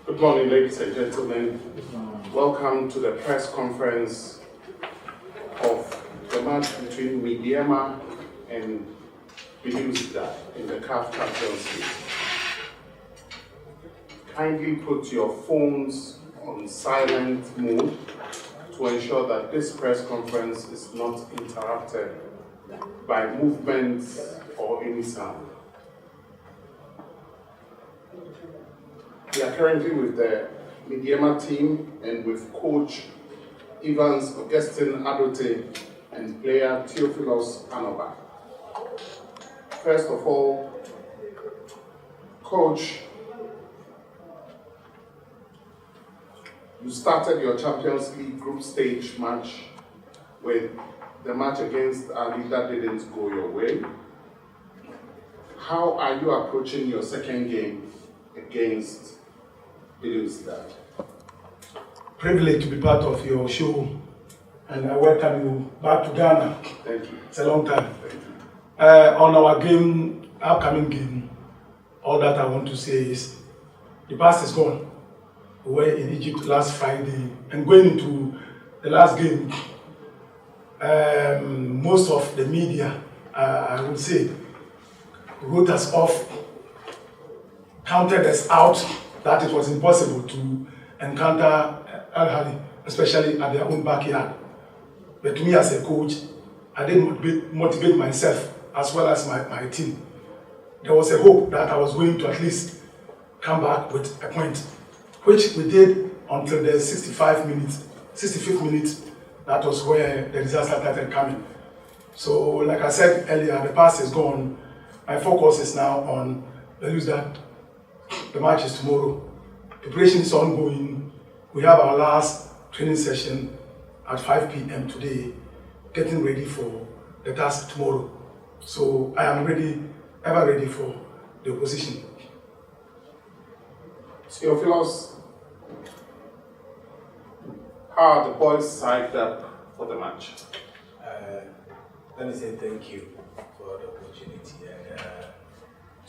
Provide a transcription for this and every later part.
Good morning, ladies and gentlemen. Welcome to the press conference of the match between Medeama and Beloiuzdad in the CAF Champions League. Kindly put your phones on silent mode to ensure that this press conference is not interrupted by movements or any sound. We are currently with the Medeama team and with coach Evans Augustine Adote and player Theophilos Anoba. First of all, coach, you started your Champions League group stage match with the match against Ali that didn't go your way. How are you approaching your second game against Beloiuzdad? Privileged to be part of your show, and I welcome you back to Ghana. Thank you. It's a long time. Thank you. On our upcoming game, all that I want to say is the past is gone. We were in Egypt last Friday, and going into the last game, most of the media, I would say, wrote us off, counted us out, that it was impossible to encounter Al Ahly, especially at their own backyard. But me as a coach, I didn't motivate myself as well as my team. There was a hope that I was going to at least come back with a point, which we did until the 65th minute. That was where the disaster started coming. So, like I said earlier, the past is gone. My focus is now on Beloiuzdad. The match is tomorrow. Preparation is ongoing. We have our last training session at 5 p.m. today, getting ready for the task tomorrow. So I am ready, ever ready for the opposition. Theophilos, how are the boys psyched up for the match? Let me say thank you for the opportunity. And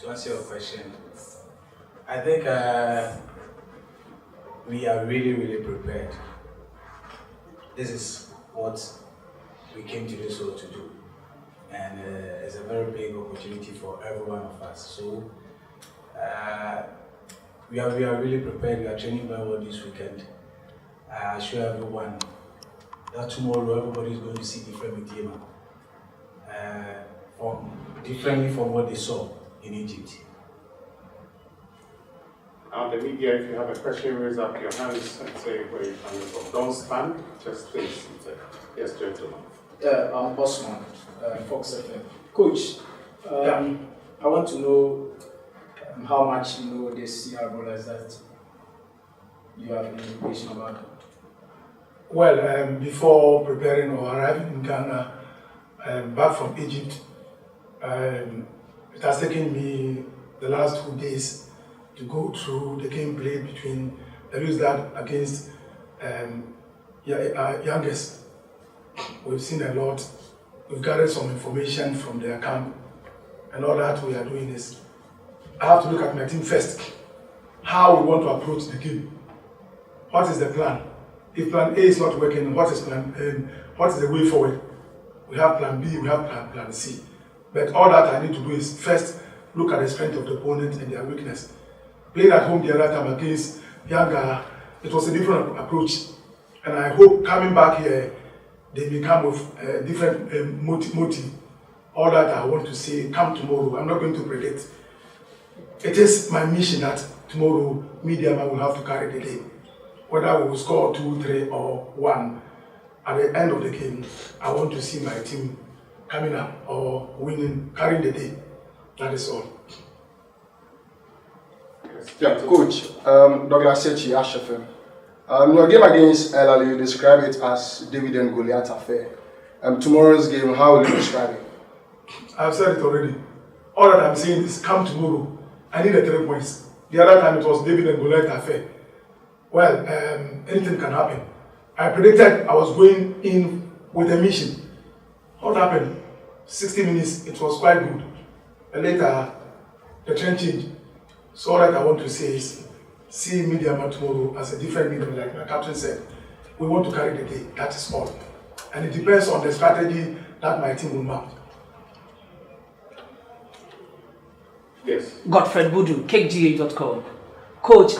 to answer your question, I think we are really prepared. This is what we came to this show to do. And it's a very big opportunity for every one of us. So we are really prepared. We are training very well this weekend. I assure everyone that tomorrow everybody is going to see different Medeama, differently from what they saw in Egypt. Now the media, if you have a question, raise up your hands and say where you coming from. Don't stand, just please. Yes, gentlemen. I'm Osman, Fox FM. Coach, I want to know how much you know this CR brothers that you have information about. Well, before preparing or arriving in Ghana, back from Egypt, it has taken me the last 2 days to go through the gameplay between Beloiuzdad against youngest. We've seen a lot. We've gathered some information from their camp, and all that we are doing is I have to look at my team first. How we want to approach the game. What is the plan? If plan A is not working, what is plan what is the way forward? We have plan B, we have plan C. But all that I need to do is first look at the strength of the opponent and their weakness. Playing at home the other time against Yanga, it was a different approach. And I hope coming back here, they may come with a different motive. All that I want to say, come tomorrow. I'm not going to predict. It is my mission that tomorrow, Medeama will have to carry the day. Whether we will score 2, 3, or 1, at the end of the game, I want to see my team coming up or winning, carrying the day. That is all. Yeah, Coach, Douglas Sechi, Ash FM. Your game against El Ahly, you describe it as David and Goliath affair. Tomorrow's game, how will you describe it? I've said it already. All that I'm saying is come tomorrow. I need the 3 points. The other time it was David and Goliath affair. Well, anything can happen. I predicted I was going in with a mission. What happened? 60 minutes, it was quite good. And later, the trend changed. So all that I want to say is, see Medeama tomorrow as a different medium, like my captain said. We want to carry the day, that is all. And it depends on the strategy that my team will mount. Yes. Godfred Budu, CakeGA.com. Coach,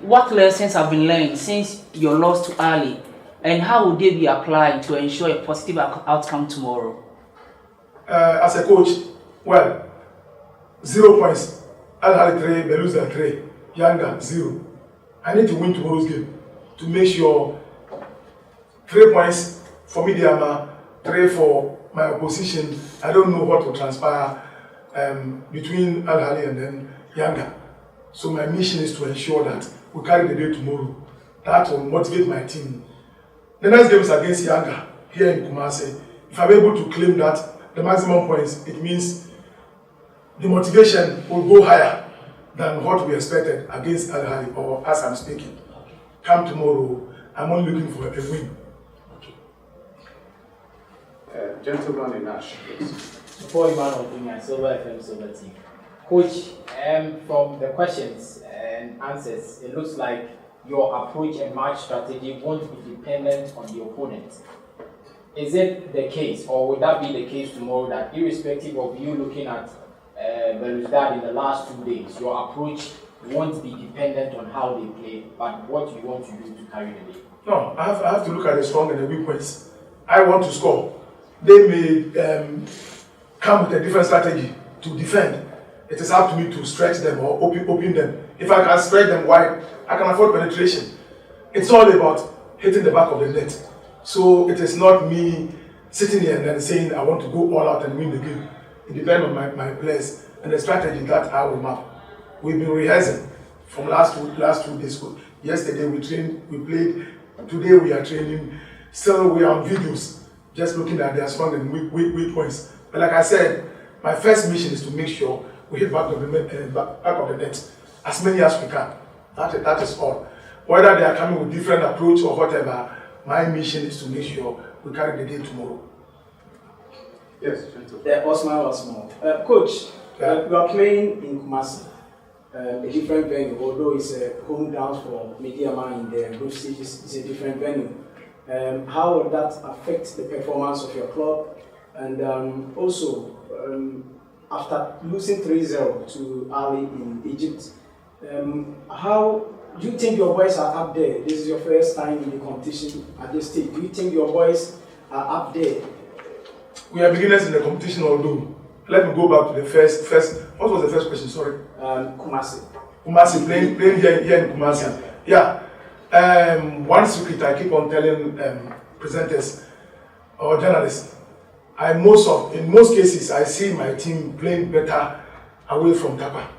what lessons have been learned since your loss to Ali, and how would they be applied to ensure a positive outcome tomorrow? As a coach, well, 0 points. Al-Hali 3, Beloiuzdad 3, Yanga 0. I need to win tomorrow's game to make sure 3 points for Medeama, 3 for my opposition. I don't know what will transpire between Al-Hali and then Yanga. So my mission is to ensure that we carry the day tomorrow. That will motivate my team. The next game is against Yanga here in Kumasi. If I'm able to claim that the maximum points, it means the motivation will go higher than what we expected against Al-Hali, or as I'm speaking. Come tomorrow, I'm only looking for a win. Gentleman in Ash, please. Before Iman of Dunya, Silver FM, Silver Team. Coach, from the questions and answers, it looks like your approach and match strategy won't be dependent on the opponent. Is it the case, or would that be the case tomorrow, that irrespective of you looking at Beloiuzdad in the last 2 days, your approach won't be dependent on how they play, but what you want to do to carry the day? No, I have to look at the strong and the weak points. I want to score. They may come with a different strategy to defend. It is up to me to stretch them or open them. If I can spread them wide, I can afford penetration. It's all about hitting the back of the net. So it is not me sitting here and then saying I want to go all out and win the game. It depends on my players and the strategy that I will map. We've been rehearsing from last two days. Yesterday we trained, we played. Today we are training. Still we are on videos, just looking at their strong and weak points. But like I said, my first mission is to make sure we hit back of the net as many as we can. That is all. Whether they are coming with different approach or whatever, my mission is to make sure we carry the day tomorrow. Yes, Osman. Coach, we are playing in Kumasi, a different venue, although it's a home ground for Medeama in the group stages, it's a different venue. How will that affect the performance of your club? And also, after losing 3-0 to Ali in Egypt, how do you think your boys are up there? This is your first time in the competition at this stage. Do you think your boys are up there? We are beginners in the competition, although. Let me go back to the first. What was the first question? Sorry. Kumasi. Kumasi, playing here in Kumasi. Yeah. One secret I keep on telling presenters or journalists. In most cases, I see my team playing better away from Tapa.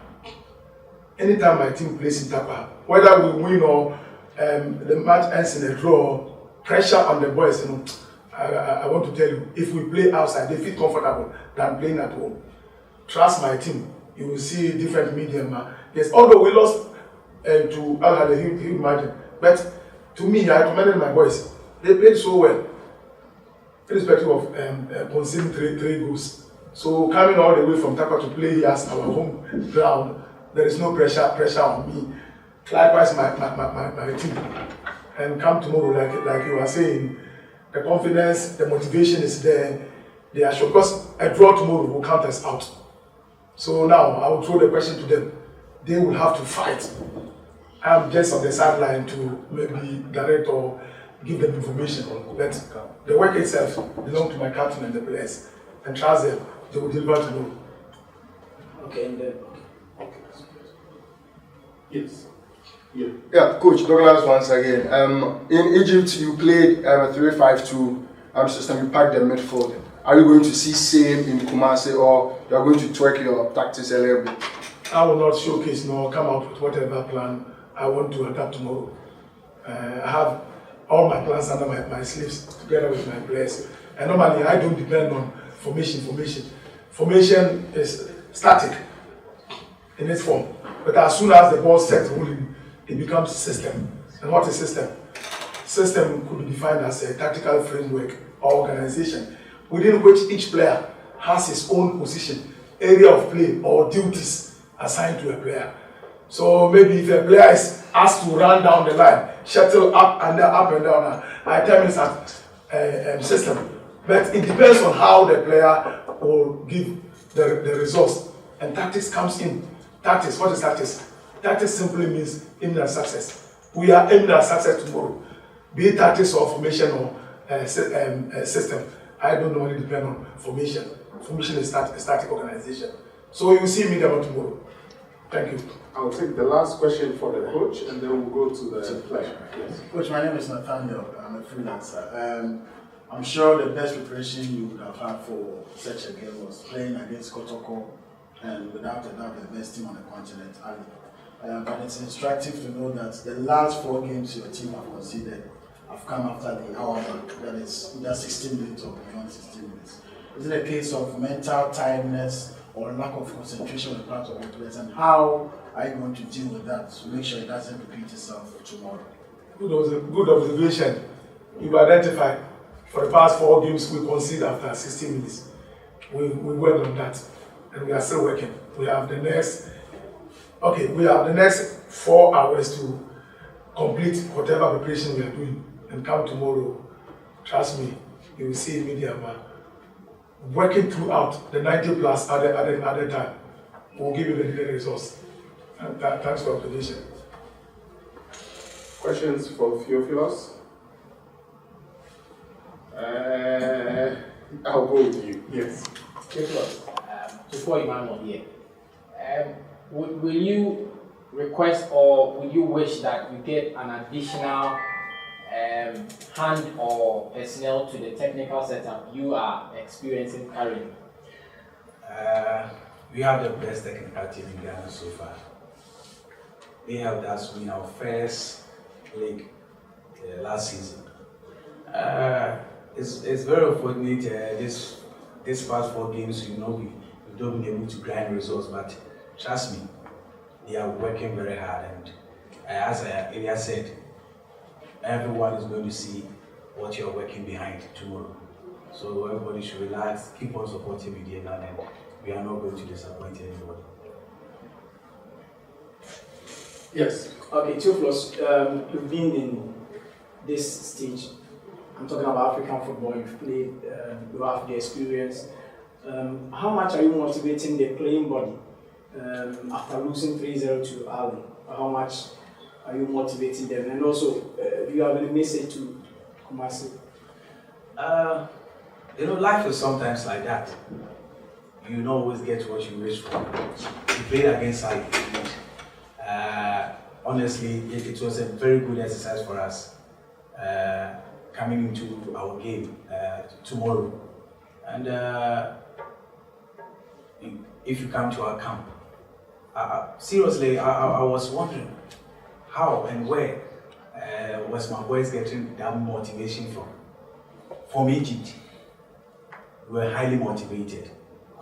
Anytime my team plays in Tapa, whether we win or the match ends in a draw, pressure on the boys, I want to tell you, if we play outside, they feel comfortable than playing at home. Trust my team. You will see different medium. Yes, although we lost to Al-Hali, huge margin, but to me, I commended my boys. They played so well, irrespective of conceding three goals. So coming all the way from Tapa to play here as our home ground, there is no pressure on me. Likewise, my team. And come tomorrow, like you were saying, the confidence, the motivation is there. They are sure, because a draw tomorrow will count us out. So now I will throw the question to them. They will have to fight. I'm just on the sideline to maybe direct or give them information. But the work itself belongs to my captain and the players. And trust them, they will deliver tomorrow. Okay, and then. Yes. Yeah, Coach Douglas once again. In Egypt, you played a 3-5-2 system. You packed the midfield. Are you going to see same in Kumasi, or you are going to tweak your tactics a little bit? I will not showcase nor come out with whatever plan I want to adapt tomorrow. I have all my plans under my sleeves together with my players. And normally I don't depend on formation. Formation is static in its form. But as soon as the ball sets rolling, it becomes system. And what is system? System could be defined as a tactical framework or organization within which each player has his own position, area of play, or duties assigned to a player. So maybe if a player is asked to run down the line, shuttle up and down, I tell him it's system. But it depends on how the player will give the results. And tactics comes in. Tactics, what is tactics? Tactics simply means aiming at success. We are aiming at success tomorrow. Be it tactics or formation or system. I don't normally depend on formation. Formation is a static organization. So you will see Medeama tomorrow. Thank you. I'll take the last question for the coach and then we'll go to the player. Yes. Coach, my name is Nathaniel. I'm a freelancer. I'm sure the best preparation you would have had for such a game was playing against Kotoko and without a doubt the best team on the continent, Ali. But it's instructive to know that the last 4 games your team have conceded have come after the hour mark, that is either 16 minutes or beyond 16 minutes. Is it a case of mental tiredness or lack of concentration on the part of the players, and how are you going to deal with that to make sure it doesn't repeat itself tomorrow? Good observation. You've identified for the past 4 games we conceded after 16 minutes. We worked on that and we are still working. We have the next 4 hours to complete whatever preparation we are doing and come tomorrow. Trust me, you will see Medeama working throughout the 90 plus other time. We'll give you the results. And thanks for observation. Questions for Theophilus? I'll go with you. Yes. Theophilus, before Emmanuel here, will you request or will you wish that you get an additional hand or personnel to the technical setup you are experiencing currently? We have the best technical team in Ghana so far. They helped us win our first league last season. It's very unfortunate this past 4 games we've not been able to grind results, but trust me, they are working very hard, and as Elia said, everyone is going to see what you're working behind tomorrow. So everybody should relax, keep on supporting Medeama, and we are not going to disappoint anybody. Yes. Okay, Theophilus, you've been in this stage. I'm talking about African football. You've played, you have the experience. How much are you motivating the playing body after losing 3-0 to Ali? How much are you motivating them? And also, do you have any message to Kumasi? Life is sometimes like that. You don't always get what you wish for. We played against Ali. Honestly, it was a very good exercise for us coming into our game tomorrow. And if you come to our camp, seriously, I was wondering how and where was my boys getting that motivation from? From Egypt, we were highly motivated.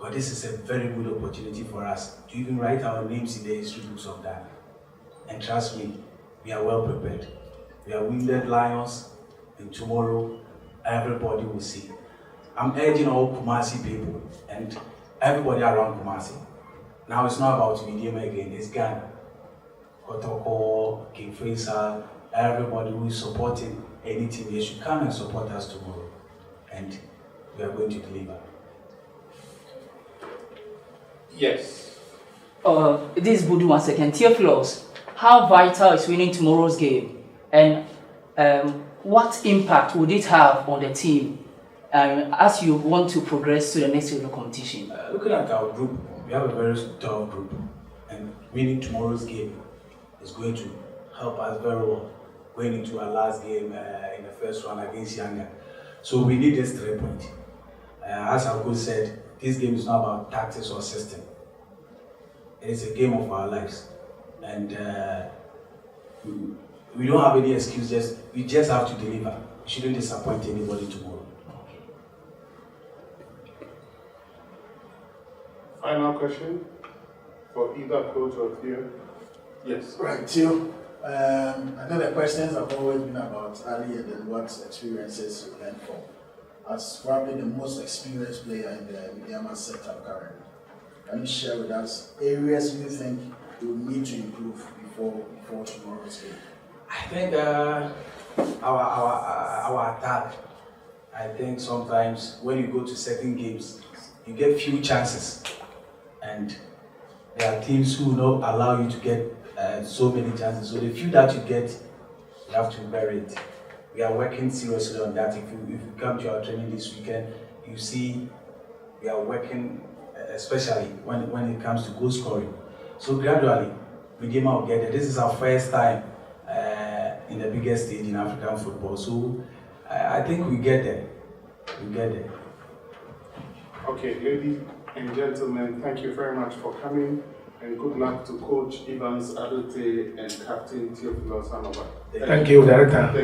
But this is a very good opportunity for us to even write our names in the history books of Ghana. And trust me, we are well prepared. We are wounded lions, and tomorrow everybody will see. I'm urging all Kumasi people and everybody around Kumasi. Now it's not about Medeama again, it's Ghana. Kotoko, King Faisal, everybody who is supporting any team, they should come and support us tomorrow. And we are going to deliver. Yes. This is Budu once again. Theophilus, how vital is winning tomorrow's game? And what impact would it have on the team as you want to progress to the next level competition? Looking at our group, we have a very tough group. And winning tomorrow's game is going to help us very well going into our last game in the first round against Yanga. So we need this 3 points. As our coach said, this game is not about tactics or system. It is a game of our lives. And we don't have any excuse, we just have to deliver. We shouldn't disappoint anybody tomorrow. Final question for either coach or Theo? Yes. Right, Theo. I know the questions have always been about Ali and then what experiences you learned from. As probably the most experienced player in the Medeama setup currently, can you share with us areas you think we need to improve before tomorrow's game? I think our attack. I think sometimes when you go to certain games, you get few chances, and there are teams who will not allow you to get so many chances. So the few that you get, you have to bury it. We are working seriously on that. If you come to our training this weekend, you see we are working, especially when it comes to goal scoring. So gradually, Medeama will get there. This is our first time in the biggest stage in African football. So I think we get there. We get there. Okay, ladies and gentlemen, thank you very much for coming, and good luck to Coach Evans Adote and Captain Theophilus Hanover. Thank you, Director. Thank you.